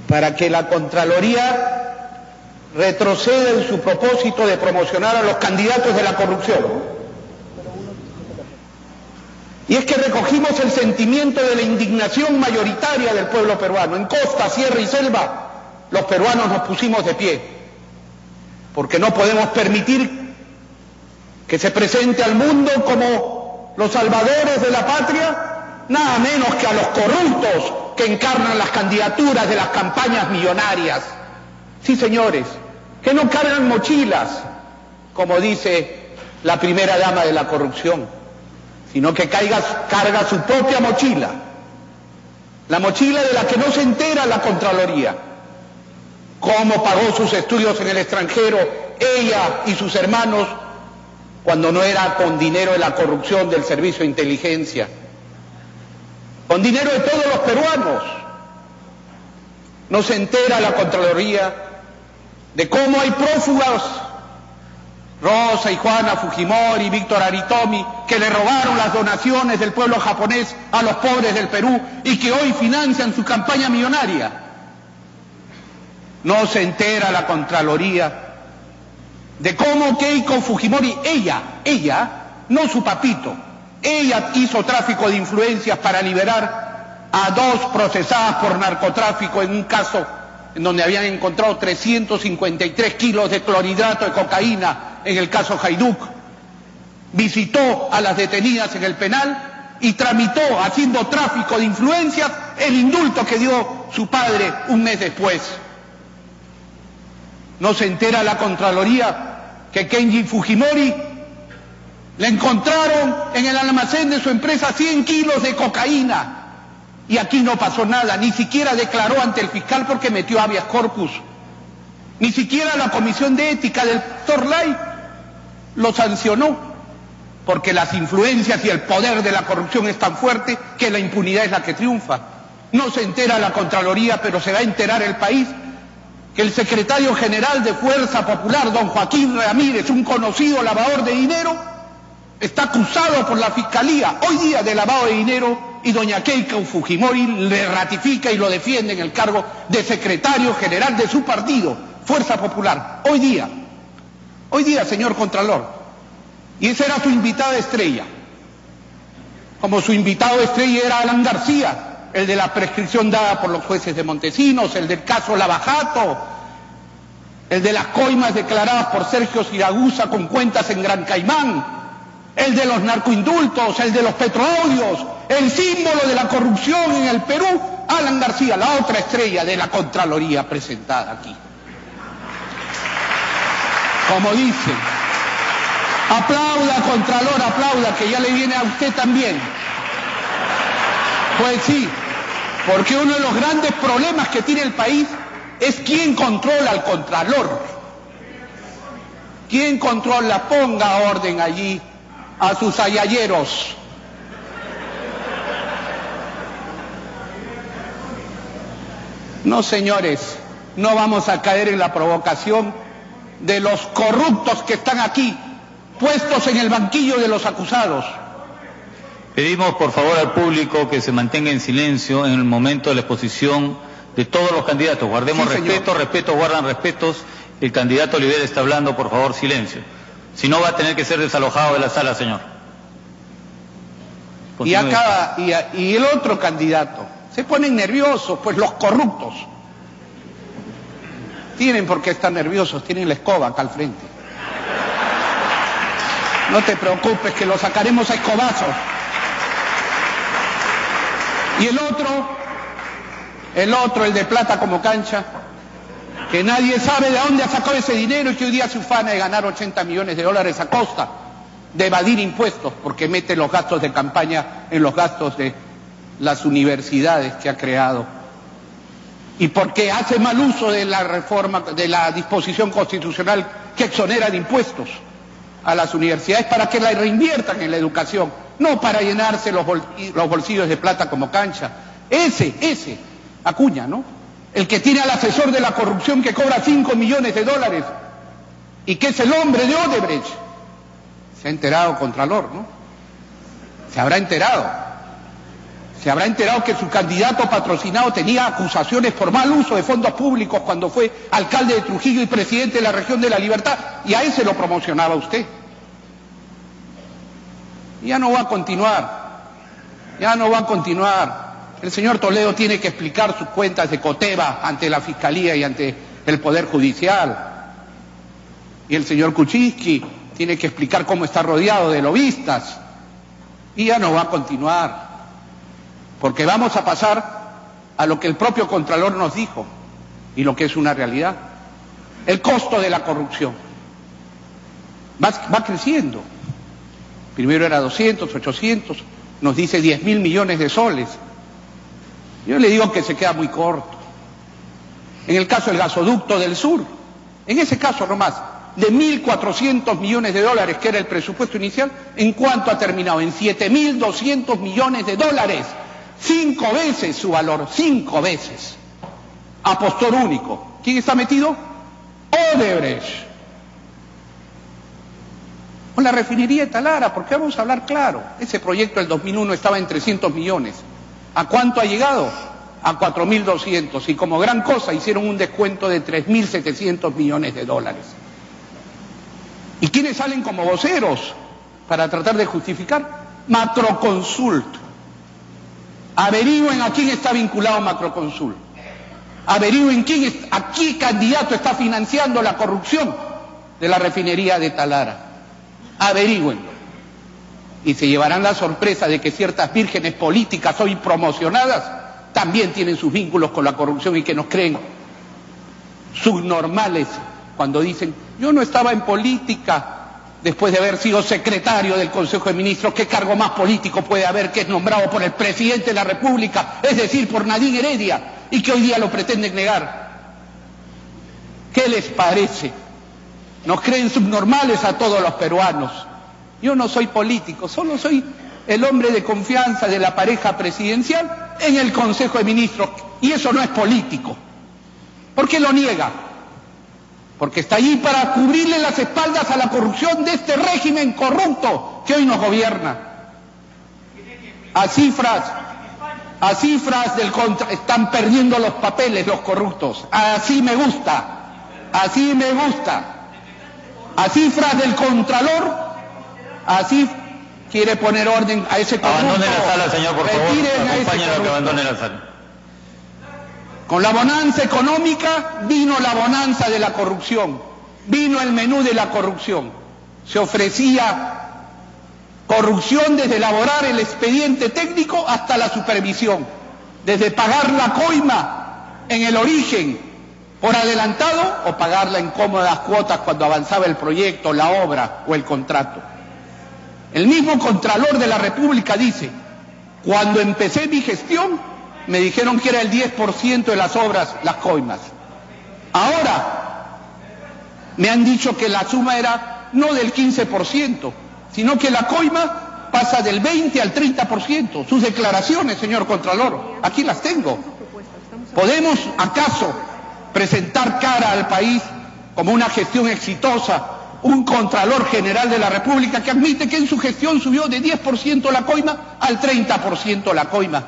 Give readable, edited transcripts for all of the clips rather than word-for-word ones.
para que la Contraloría retroceda en su propósito de promocionar a los candidatos de la corrupción. Y es que recogimos el sentimiento de la indignación mayoritaria del pueblo peruano. En costa, sierra y selva, los peruanos nos pusimos de pie, porque no podemos permitir que se presente al mundo como los salvadores de la patria, nada menos que a los corruptos que encarnan las candidaturas de las campañas millonarias. Sí, señores, que no cargan mochilas, como dice la primera dama de la corrupción, sino que carga su propia mochila, la mochila de la que no se entera la Contraloría. Cómo pagó sus estudios en el extranjero, ella y sus hermanos, cuando no era con dinero de la corrupción del Servicio de Inteligencia, con dinero de todos los peruanos. No se entera la Contraloría de cómo hay prófugas, Rosa y Juana Fujimori, Víctor Aritomi, que le robaron las donaciones del pueblo japonés a los pobres del Perú y que hoy financian su campaña millonaria. No se entera la Contraloría de cómo Keiko Fujimori, ella, no su papito, ella hizo tráfico de influencias para liberar a 2 procesadas por narcotráfico en un caso en donde habían encontrado 353 kilos de clorhidrato de cocaína en el caso Hajduk. Visitó a las detenidas en el penal y tramitó, haciendo tráfico de influencias, el indulto que dio su padre un mes después. ¿No se entera la Contraloría que Kenji Fujimori le encontraron en el almacén de su empresa 100 kilos de cocaína? Y aquí no pasó nada, ni siquiera declaró ante el fiscal porque metió habeas corpus. Ni siquiera la Comisión de Ética del Dr. Lai lo sancionó, porque las influencias y el poder de la corrupción es tan fuerte que la impunidad es la que triunfa. No se entera la Contraloría, pero se va a enterar el país, que el secretario general de Fuerza Popular, don Joaquín Ramírez, un conocido lavador de dinero, está acusado por la Fiscalía hoy día de lavado de dinero, y doña Keiko Fujimori le ratifica y lo defiende en el cargo de secretario general de su partido, Fuerza Popular. Hoy día, señor Contralor. Y esa era su invitada estrella. Como su invitado estrella era Alan García, el de la prescripción dada por los jueces de Montesinos, el del caso Lavajato, el de las coimas declaradas por Sergio Siragusa con cuentas en Gran Caimán, el de los narcoindultos, el de los petroaudios, el símbolo de la corrupción en el Perú, Alan García, la otra estrella de la Contraloría presentada aquí. Como dice, aplauda, Contralor, aplauda, que ya le viene a usted también. Pues sí, porque uno de los grandes problemas que tiene el país es quién controla al Contralor. ¿Quién controla? Ponga orden allí a sus ayayeros. No, señores, no vamos a caer en la provocación de los corruptos que están aquí, puestos en el banquillo de los acusados. Pedimos por favor al público que se mantenga en silencio en el momento de la exposición de todos los candidatos. Guardemos respeto, guardan respetos. El candidato Olivera está hablando, por favor, silencio. Si no, va a tener que ser desalojado de la sala, señor. Y el otro candidato, se ponen nerviosos, pues los corruptos. Tienen por qué estar nerviosos, tienen la escoba acá al frente. No te preocupes, que lo sacaremos a escobazos. Y el otro, el de plata como cancha, que nadie sabe de dónde ha sacado ese dinero y que hoy día se ufana de ganar 80 millones de dólares a costa de evadir impuestos, porque mete los gastos de campaña en los gastos de las universidades que ha creado, y porque hace mal uso de la reforma, de la disposición constitucional que exonera de impuestos a las universidades para que la reinviertan en la educación, no para llenarse los bolsillos de plata como cancha. Ese, Acuña, ¿no? El que tiene al asesor de la corrupción que cobra 5 millones de dólares y que es el hombre de Odebrecht. Se ha enterado, Contralor, ¿no? Se habrá enterado Se habrá enterado que su candidato patrocinado tenía acusaciones por mal uso de fondos públicos cuando fue alcalde de Trujillo y presidente de la Región de la Libertad, y a ese lo promocionaba usted. Ya no va a continuar, ya no va a continuar. El señor Toledo tiene que explicar sus cuentas de Coteva ante la Fiscalía y ante el Poder Judicial. Y el señor Kuczynski tiene que explicar cómo está rodeado de lobistas. Y ya no va a continuar, porque vamos a pasar a lo que el propio Contralor nos dijo y lo que es una realidad. El costo de la corrupción va creciendo. Primero era 200, 800, nos dice 10.000 millones de soles. Yo le digo que se queda muy corto. En el caso del gasoducto del sur, en ese caso nomás, de 1.400 millones de dólares, que era el presupuesto inicial, ¿en cuánto ha terminado? En 7.200 millones de dólares. 5 veces su valor, 5 veces. A postor único. ¿Quién está metido? Odebrecht. Con la refinería de Talara, porque vamos a hablar claro. Ese proyecto del 2001 estaba en 300 millones. ¿A cuánto ha llegado? A 4.200. Y como gran cosa hicieron un descuento de 3.700 millones de dólares. ¿Y quiénes salen como voceros para tratar de justificar? Macroconsult. Averigüen a quién está vinculado Macroconsult. Averigüen a qué candidato está financiando la corrupción de la refinería de Talara. Averigüenlo. Y se llevarán la sorpresa de que ciertas vírgenes políticas hoy promocionadas también tienen sus vínculos con la corrupción y que nos creen subnormales cuando dicen: yo no estaba en política después de haber sido secretario del Consejo de Ministros. ¿Qué cargo más político puede haber que es nombrado por el presidente de la República, es decir, por Nadine Heredia, y que hoy día lo pretenden negar? ¿Qué les parece? Nos creen subnormales a todos los peruanos. Yo no soy político, solo soy el hombre de confianza de la pareja presidencial en el Consejo de Ministros, y eso no es político. ¿Por qué lo niega? Porque está allí para cubrirle las espaldas a la corrupción de este régimen corrupto que hoy nos gobierna. A cifras del están perdiendo los papeles los corruptos. Así me gusta, así me gusta. A cifras del Contralor, así quiere poner orden a ese corrupto. Abandone la sala, señor, por favor. Acompáñenlo a que abandone la sala. Con la bonanza económica vino la bonanza de la corrupción, vino el menú de la corrupción. Se ofrecía corrupción desde elaborar el expediente técnico hasta la supervisión, desde pagar la coima en el origen por adelantado o pagarla en cómodas cuotas cuando avanzaba el proyecto, la obra o el contrato. El mismo Contralor de la República dice: cuando empecé mi gestión me dijeron que era el 10% de las obras, las coimas. Ahora me han dicho que la suma era no del 15%, sino que la coima pasa del 20 al 30%. Sus declaraciones, señor Contralor, aquí las tengo. ¿Podemos acaso presentar cara al país como una gestión exitosa un Contralor General de la República que admite que en su gestión subió de 10% la coima al 30% la coima?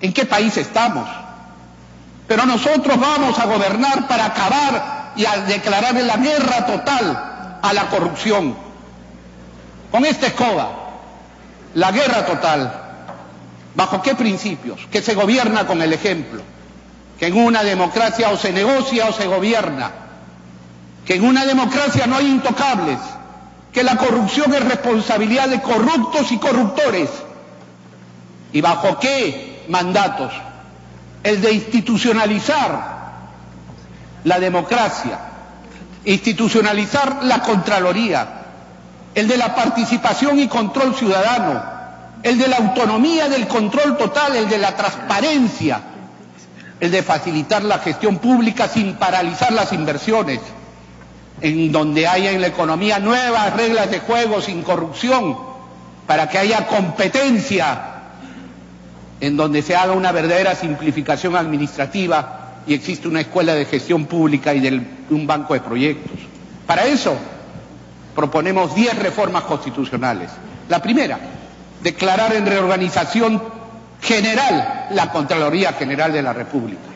¿En qué país estamos? Pero nosotros vamos a gobernar para acabar y a declarar la guerra total a la corrupción. Con esta escoba, la guerra total. ¿Bajo qué principios? Que se gobierna con el ejemplo. Que en una democracia o se negocia o se gobierna. Que en una democracia no hay intocables. Que la corrupción es responsabilidad de corruptos y corruptores. ¿Y bajo qué mandatos? El de institucionalizar la democracia, institucionalizar la Contraloría, el de la participación y control ciudadano, el de la autonomía del control total, el de la transparencia, el de facilitar la gestión pública sin paralizar las inversiones, en donde haya en la economía nuevas reglas de juego sin corrupción, para que haya competencia, en donde se haga una verdadera simplificación administrativa y existe una escuela de gestión pública y un banco de proyectos. Para eso proponemos 10 reformas constitucionales. La primera, declarar en reorganización general, la Contraloría General de la República.